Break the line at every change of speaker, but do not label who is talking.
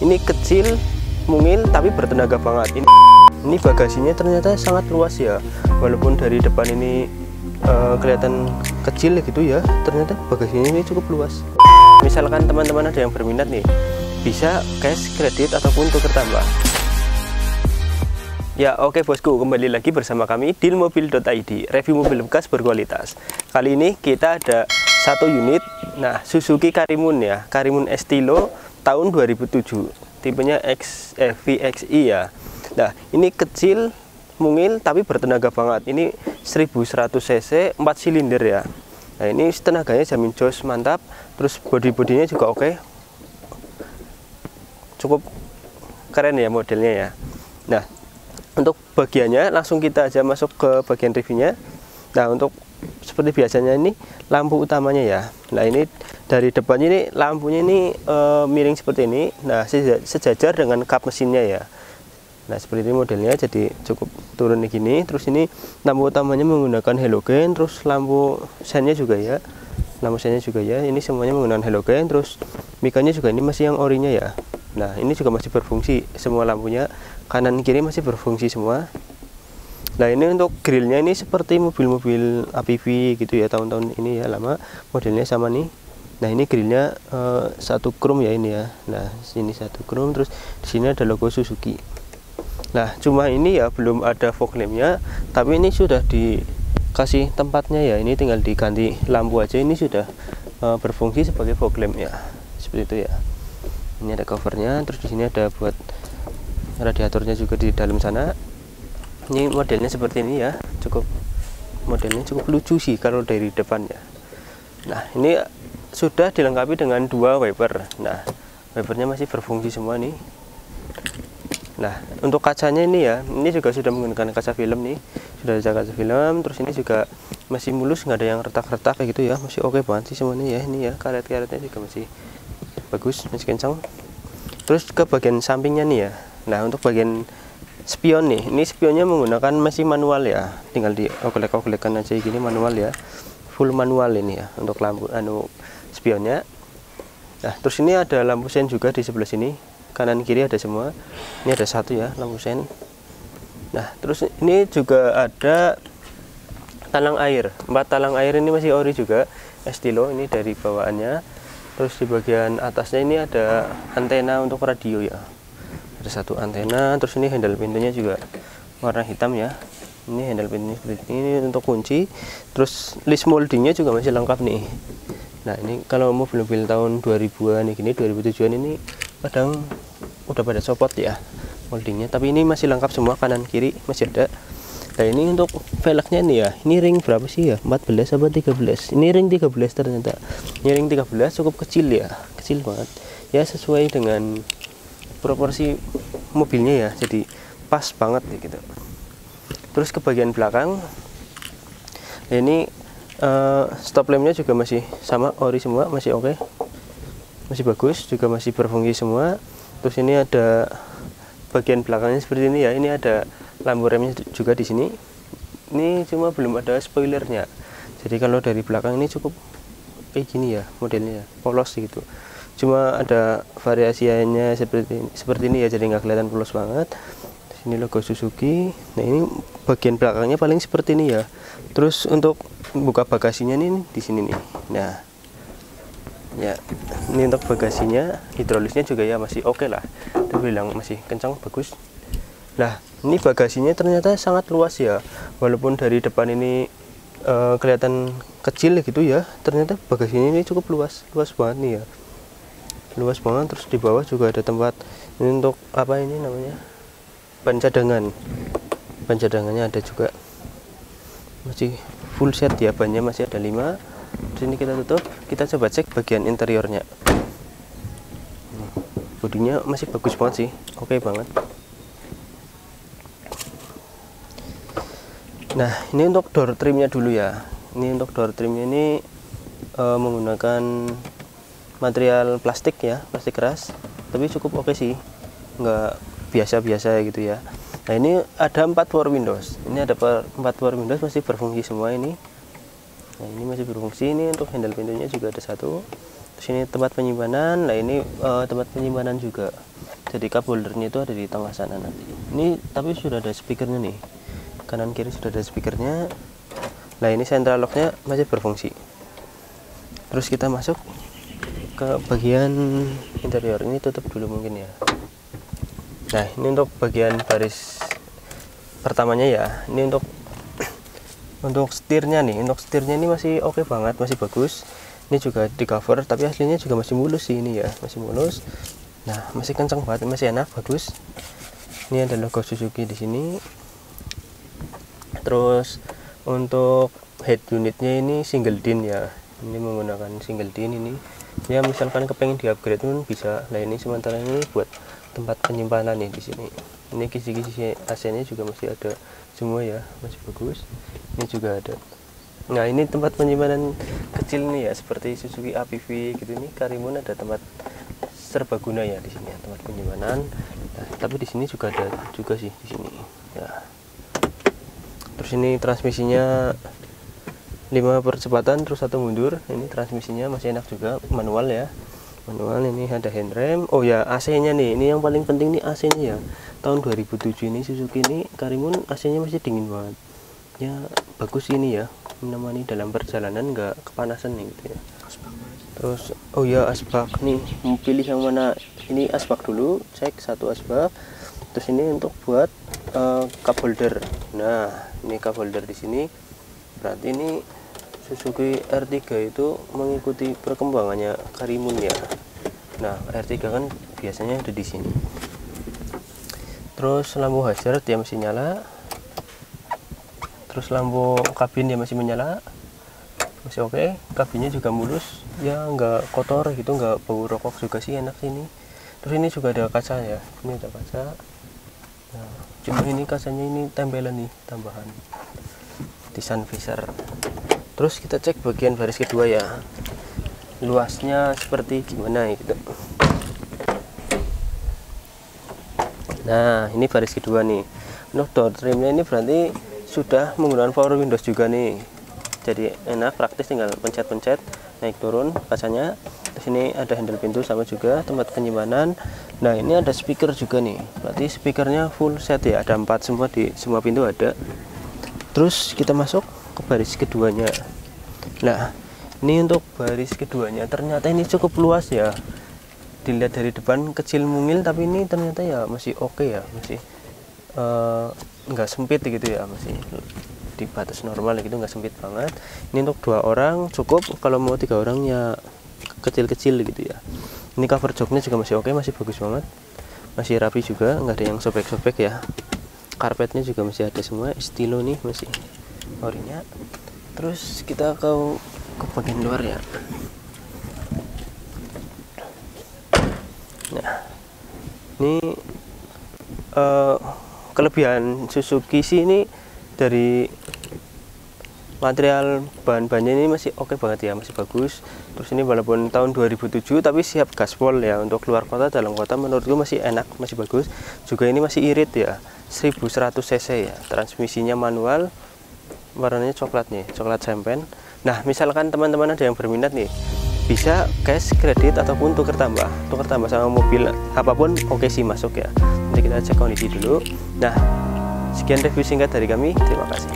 Ini kecil, mungil, tapi bertenaga banget. Ini bagasinya ternyata sangat luas ya. Walaupun dari depan ini kelihatan kecil gitu ya, ternyata bagasinya ini cukup luas. Misalkan teman-teman ada yang berminat nih, bisa cash, kredit, ataupun tuker tambah. Ya oke bosku, kembali lagi bersama kami dealmobil.id, review mobil bekas berkualitas. Kali ini kita ada satu unit, nah Suzuki Karimun ya, Karimun Estilo tahun 2007, tipenya VXI ya. Nah ini kecil, mungil, tapi bertenaga banget. Ini 1100 cc, 4 silinder ya. Nah ini tenaganya jamin jos mantap, terus bodinya juga oke. Cukup keren ya modelnya ya. Nah untuk bagiannya langsung kita aja masuk ke bagian reviewnya. Nah untuk seperti biasanya ini lampu utamanya ya. Nah ini dari depan ini lampunya ini miring seperti ini. Nah sejajar dengan kap mesinnya ya. Nah seperti ini modelnya, jadi cukup turun di gini. Terus ini lampu utamanya menggunakan halogen. Terus lampu sennya juga ya. Lampu sennya juga ya. Ini semuanya menggunakan halogen. Terus mikanya juga ini masih yang orinya ya. Nah ini juga masih berfungsi semua lampunya. Kanan kiri masih berfungsi semua. Nah ini untuk grillnya ini seperti mobil-mobil APV gitu ya, tahun-tahun ini ya, lama modelnya sama nih. Nah ini grillnya satu chrome ya ini ya. Nah sini satu chrome, terus di sini ada logo Suzuki. Nah cuma ini ya belum ada fog lampnya, tapi ini sudah dikasih tempatnya ya. Ini tinggal diganti lampu aja, ini sudah berfungsi sebagai fog lamp ya, seperti itu ya. Ini ada covernya, terus di sini ada buat radiatornya juga di dalam sana. Ini modelnya seperti ini ya, modelnya cukup lucu sih kalau dari depan ya. Nah ini sudah dilengkapi dengan dua wiper. Nah wipernya masih berfungsi semua nih. Nah untuk kacanya ini ya, ini juga sudah menggunakan kaca film nih, sudah ada kaca film. Terus ini juga masih mulus, nggak ada yang retak-retak kayak gitu ya, masih oke banget sih semuanya ya. Ini ya karet-karetnya juga masih bagus, masih kencang. Terus ke bagian sampingnya nih ya. Nah untuk bagian spion nih, ini spionnya menggunakan masih manual ya, tinggal di oglek-oglekan aja gini, manual ya, full manual ini ya untuk lampu spionnya. Nah terus ini ada lampu sen juga di sebelah sini, kanan kiri ada semua. Ini ada satu ya lampu sen. Nah terus ini juga ada talang air, 4 talang air ini masih ori juga, Estilo ini dari bawaannya. Terus di bagian atasnya ini ada antena untuk radio ya, ada satu antena. Terus ini handle pintunya juga warna hitam ya. Ini handle pintunya seperti ini untuk kunci. Terus list moldingnya juga masih lengkap nih. Nah ini kalau mobil-mobil tahun 2000-an gini, 2007-an ini kadang udah pada copot ya moldingnya, tapi ini masih lengkap semua, kanan kiri masih ada. Nah ini untuk velgnya nih ya, ini ring berapa sih ya, 14 apa 13, ini ring 13 ternyata. Ini ring 13 cukup kecil ya, kecil banget ya, sesuai dengan proporsi mobilnya ya, jadi pas banget gitu. Terus ke bagian belakang, nah ini stop lampnya juga masih sama, ori semua, masih oke, masih bagus, juga masih berfungsi semua. Terus ini ada bagian belakangnya seperti ini ya, ini ada lampu remnya juga di sini. Ini cuma belum ada spoilernya, jadi kalau dari belakang ini cukup kayak gini ya modelnya, polos gitu. Cuma ada variasinya seperti ini ya, jadi nggak kelihatan polos banget. Ini logo Suzuki. Nah ini bagian belakangnya paling seperti ini ya. Terus untuk buka bagasinya nih di sini nih. Nah ya ini untuk bagasinya, hidrolisnya juga ya masih oke lah, terbilang masih kencang, bagus. Nah ini bagasinya ternyata sangat luas ya, walaupun dari depan ini kelihatan kecil gitu ya, ternyata bagasinya ini cukup luas banget nih ya, luas banget. Terus di bawah juga ada tempat ini untuk apa ini namanya, ban cadangannya ada juga, masih full set ya, bannya masih ada 5. Sini kita tutup, kita coba cek bagian interiornya. Bodinya masih bagus banget sih, oke banget. Nah ini untuk door trimnya dulu ya. Ini untuk door trimnya ini menggunakan material plastik ya, plastik keras, tapi cukup oke sih, nggak biasa-biasa gitu ya. Nah ini ada 4 power windows, ini ada 4 power windows, masih berfungsi semua ini. Nah ini masih berfungsi. Ini untuk handle pintunya juga ada satu. Terus ini tempat penyimpanan. Nah ini tempat penyimpanan juga. Jadi cup holdernya itu ada di tengah sana nanti. Ini tapi sudah ada speakernya nih, kanan kiri sudah ada speakernya. Nah ini central locknya masih berfungsi. Terus kita masuk ke bagian interior. Ini tutup dulu mungkin ya. Nah ini untuk bagian baris pertamanya ya. Ini untuk setirnya nih. Untuk setirnya ini masih oke banget, masih bagus. Ini juga di cover, tapi aslinya juga masih mulus sih ini ya, masih mulus. Nah masih kencang banget, masih enak, bagus. Ini ada logo Suzuki di sini. Terus untuk head unitnya ini single din ya. Ini menggunakan single din ini. Ya misalkan kepengen di upgrade pun bisa. Nah ini sementara ini buat tempat penyimpanan nih di sini. Ini kisi-kisi AC-nya juga masih ada semua ya, masih bagus. Ini juga ada. Nah ini tempat penyimpanan kecil nih ya, seperti Suzuki APV gitu. Ini Karimun ada tempat serbaguna ya di sini ya, tempat penyimpanan. Nah, tapi di sini juga ada juga sih di sini. Ya. Terus ini transmisinya 5 percepatan terus 1 mundur. Ini transmisinya masih enak juga, manual ya. Manual. Ini ada handrem. Oh ya AC-nya nih, ini yang paling penting nih AC-nya ya. Tahun 2007 ini Suzuki ini Karimun AC-nya masih dingin banget. Ya bagus ini ya, menemani dalam perjalanan nggak kepanasan nih gitu ya. Terus oh ya asbak nih, mau pilih yang mana? Ini asbak dulu, cek 1 asbak. Terus ini untuk buat cup holder. Nah ini cup holder di sini. Berarti ini Suzuki R3 itu mengikuti perkembangannya Karimun ya. Nah R3 kan biasanya ada di sini. Terus lampu hazard ya masih nyala. Terus lampu kabin ya masih menyala, masih oke. Kabinnya juga mulus ya, nggak kotor gitu, nggak bau rokok juga sih, enak sini. Terus ini juga ada kaca ya, ini ada kaca. Nah, cuma ini kacanya ini tempelan nih, tambahan di sun visor. Terus kita cek bagian baris kedua ya, luasnya seperti gimana gitu. Nah ini baris kedua nih. Untuk door trimnya ini berarti sudah menggunakan power windows juga nih, jadi enak, praktis, tinggal pencet-pencet naik turun kacanya. Terus ini ada handle pintu sama juga tempat penyimpanan. Nah ini ada speaker juga nih, berarti speakernya full set ya, ada 4 semua di semua pintu ada. Terus kita masuk ke baris keduanya. Nah ini untuk baris keduanya ternyata ini cukup luas ya, dilihat dari depan kecil mungil, tapi ini ternyata ya masih oke ya, masih nggak sempit gitu ya, masih di batas normal gitu, nggak sempit banget. Ini untuk 2 orang cukup, kalau mau 3 orang ya kecil-kecil gitu ya. Ini cover joknya juga masih oke, masih bagus banget, masih rapi juga, nggak ada yang sobek-sobek ya. Karpetnya juga masih ada semua, stilo nih masih orinya. Terus kita ke bagian luar ya. Nah ini kelebihan Suzuki sih ini dari material bahan-bahannya ini masih oke banget ya, masih bagus. Terus ini walaupun tahun 2007 tapi siap gaspol ya, untuk keluar kota, dalam kota menurutku masih enak, masih bagus. Juga ini masih irit ya, 1100 cc ya, transmisinya manual, warnanya coklat nih, coklat champagne. Nah misalkan teman-teman ada yang berminat nih, bisa cash, kredit, ataupun tukar tambah sama mobil apapun oke sih masuk ya. Nanti kita cek kondisi dulu. Nah sekian review singkat dari kami, terima kasih.